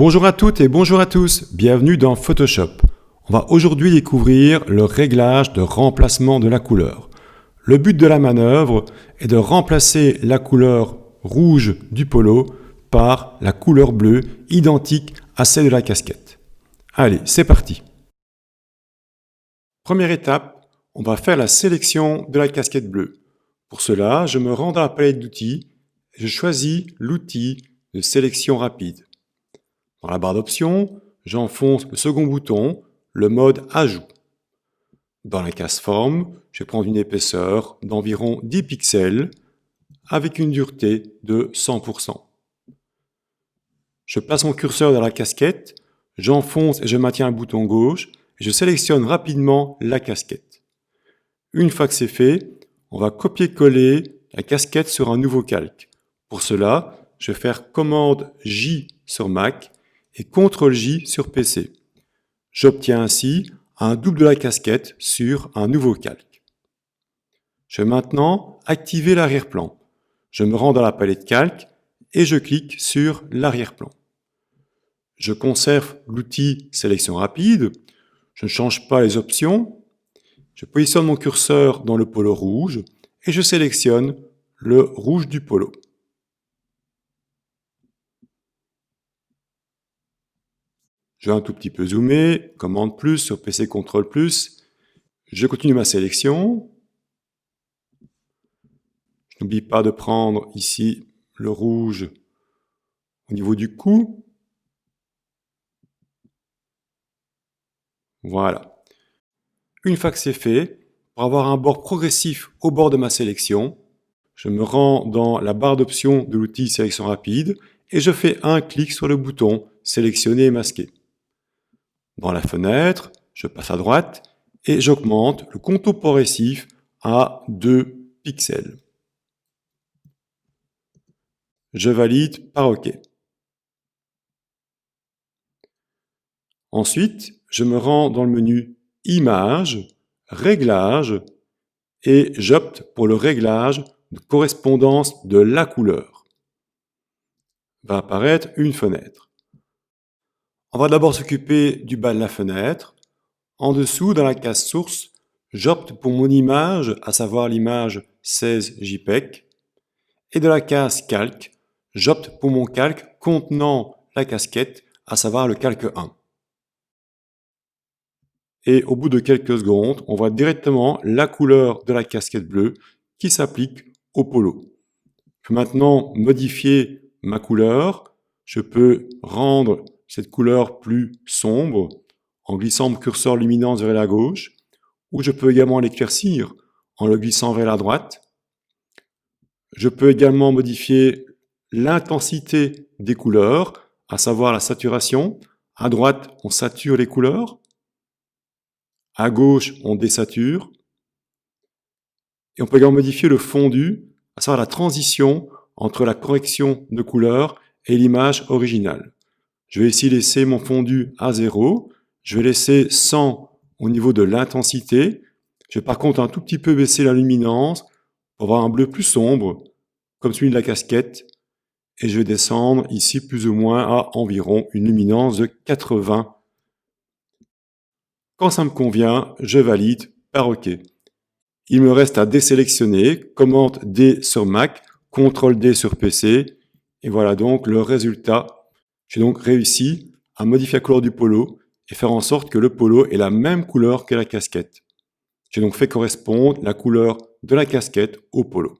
Bonjour à toutes et bonjour à tous, bienvenue dans Photoshop. On va aujourd'hui découvrir le réglage de remplacement de la couleur. Le but de la manœuvre est de remplacer la couleur rouge du polo par la couleur bleue identique à celle de la casquette. Allez, c'est parti. Première étape, on va faire la sélection de la casquette bleue. Pour cela, je me rends dans la palette d'outils et je choisis l'outil de sélection rapide. Dans la barre d'options, j'enfonce le second bouton, le mode Ajout. Dans la case Forme, je vais prendre une épaisseur d'environ 10 pixels avec une dureté de 100%. Je place mon curseur dans la casquette, j'enfonce et je maintiens un bouton gauche et je sélectionne rapidement la casquette. Une fois que c'est fait, on va copier-coller la casquette sur un nouveau calque. Pour cela, je vais faire commande J sur Mac et CTRL-J sur PC. J'obtiens ainsi un double de la casquette sur un nouveau calque. Je vais maintenant activer l'arrière-plan. Je me rends dans la palette calque et je clique sur l'arrière-plan. Je conserve l'outil sélection rapide. Je ne change pas les options. Je positionne mon curseur dans le polo rouge et je sélectionne le rouge du polo. Je vais un tout petit peu zoomer, commande plus sur PC, CTRL plus. Je continue ma sélection. Je n'oublie pas de prendre ici le rouge au niveau du cou. Voilà. Une fois que c'est fait, pour avoir un bord progressif au bord de ma sélection, je me rends dans la barre d'options de l'outil sélection rapide et je fais un clic sur le bouton sélectionner et masquer. Dans la fenêtre, je passe à droite et j'augmente le contour progressif à 2 pixels. Je valide par OK. Ensuite, je me rends dans le menu Images, Réglages et j'opte pour le réglage de correspondance de la couleur. Va apparaître une fenêtre. On va d'abord s'occuper du bas de la fenêtre. En dessous, dans la case source, j'opte pour mon image, à savoir l'image 16 JPEG. Et de la case calque, j'opte pour mon calque contenant la casquette, à savoir le calque 1. Et au bout de quelques secondes, on voit directement la couleur de la casquette bleue qui s'applique au polo. Je peux maintenant modifier ma couleur. Je peux rendre cette couleur plus sombre en glissant mon curseur luminance vers la gauche, ou je peux également l'éclaircir en le glissant vers la droite. Je peux également modifier l'intensité des couleurs, à savoir la saturation. À droite, on sature les couleurs. À gauche, on désature. Et on peut également modifier le fondu, à savoir la transition entre la correction de couleur et l'image originale. Je vais ici laisser mon fondu à 0. Je vais laisser 100 au niveau de l'intensité. Je vais par contre un tout petit peu baisser la luminance pour avoir un bleu plus sombre, comme celui de la casquette. Et je vais descendre ici plus ou moins à environ une luminance de 80. Quand ça me convient, je valide par OK. Il me reste à désélectionner, commande D sur Mac, CTRL D sur PC, et voilà donc le résultat. J'ai donc réussi à modifier la couleur du polo et faire en sorte que le polo ait la même couleur que la casquette. J'ai donc fait correspondre la couleur de la casquette au polo.